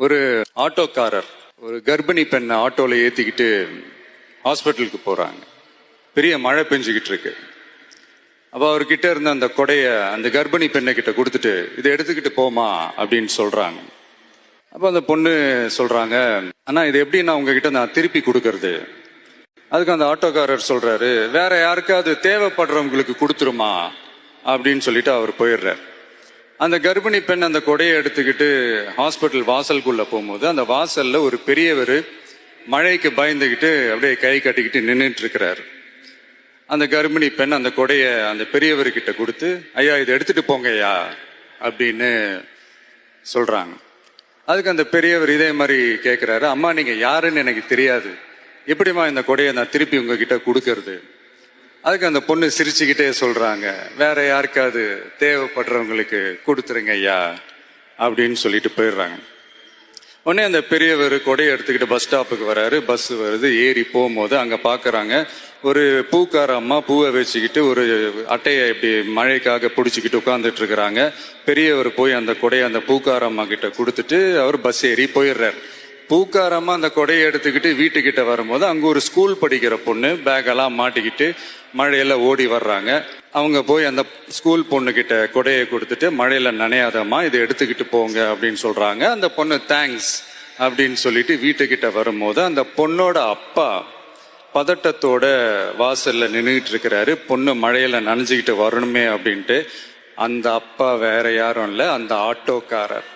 ஒரு ஆட்டோக்காரர் ஒரு கர்ப்பிணி பெண்ணை ஆட்டோல ஏத்திக்கிட்டு ஹாஸ்பிட்டலுக்கு போறாங்க. பெரிய மழை பெஞ்சுக்கிட்டு இருக்கு. அப்ப அவர்கிட்ட இருந்த அந்த கொடைய அந்த கர்ப்பிணி பெண்ணை கிட்ட கொடுத்துட்டு இதை எடுத்துக்கிட்டு போமா அப்படின்னு சொல்றாங்க. அப்ப அந்த பொண்ணு சொல்றாங்க, அண்ணா இது எப்படி நான் உங்ககிட்ட நான் திருப்பி கொடுக்கறது? அதுக்கு அந்த ஆட்டோக்காரர் சொல்றாரு, வேற யாருக்காவது தேவைப்படுறவங்களுக்கு கொடுத்துருமா அப்படின்னு சொல்லிட்டு அவர் போயிடுறார். அந்த கர்ப்பிணி பெண் அந்த கொடையை எடுத்துக்கிட்டு ஹாஸ்பிட்டல் வாசலுக்குள்ள போகும்போது அந்த வாசல்ல ஒரு பெரியவர் மழைக்கு பயந்துகிட்டு அப்படியே கை கட்டிக்கிட்டு நின்றுட்டு இருக்கிறார். அந்த கர்ப்பிணி பெண் அந்த கொடைய அந்த பெரியவர்கிட்ட கொடுத்து, ஐயா இதை எடுத்துட்டு போங்க ஐயா அப்படின்னு சொல்றாங்க. அதுக்கு அந்த பெரியவர் இதே மாதிரி கேட்கிறாரு, அம்மா நீங்க யாருன்னு எனக்கு தெரியாது, எப்படிமா இந்த கொடையை நான் திருப்பி உங்ககிட்ட கொடுக்கறது? அதுக்கு அந்த பொண்ணு சிரிச்சுக்கிட்டே சொல்றாங்க, வேற யாருக்காவது தேவைப்படுறவங்களுக்கு கொடுத்துருங்க ஐயா அப்படின்னு சொல்லிட்டு போயிடுறாங்க. உடனே அந்த பெரியவர் கொடையை எடுத்துக்கிட்டு பஸ் ஸ்டாப்புக்கு வராரு. பஸ் வருது, ஏறி போகும்போது அங்க பாக்குறாங்க ஒரு பூக்கார அம்மா பூவை வச்சுக்கிட்டு ஒரு அட்டையை இப்படி மழைக்காக பிடிச்சிக்கிட்டு உட்கார்ந்துட்டு இருக்கிறாங்க. பெரியவர் போய் அந்த கொடையை அந்த பூக்கார அம்மா கிட்ட கொடுத்துட்டு அவர் பஸ் ஏறி போயிடுறாரு. பூக்காரம்மா அந்த கொடையை எடுத்துக்கிட்டு வீட்டுக்கிட்ட வரும்போது அங்க ஒரு ஸ்கூல் படிக்கிற பொண்ணு பேக்கெல்லாம் மாட்டிக்கிட்டு மழையில ஓடி வர்றாங்க. அவங்க போய் அந்த ஸ்கூல் பொண்ணு கிட்ட கொடையை கொடுத்துட்டு, மழையில நனையாதம்மா இதை எடுத்துக்கிட்டு போங்க அப்படின்னு சொல்றாங்க. அந்த பொண்ணு தேங்க்ஸ் அப்படின்னு சொல்லிட்டு வீட்டுக்கிட்ட வரும்போது அந்த பொண்ணோட அப்பா பதட்டத்தோட வாசல்ல நின்றுட்டு இருக்கிறாரு. பொண்ணு மழையில நனைஞ்சுக்கிட்டு வரணுமே அப்படின்ட்டு. அந்த அப்பா வேற யாரும் இல்ல, அந்த ஆட்டோக்காரர்.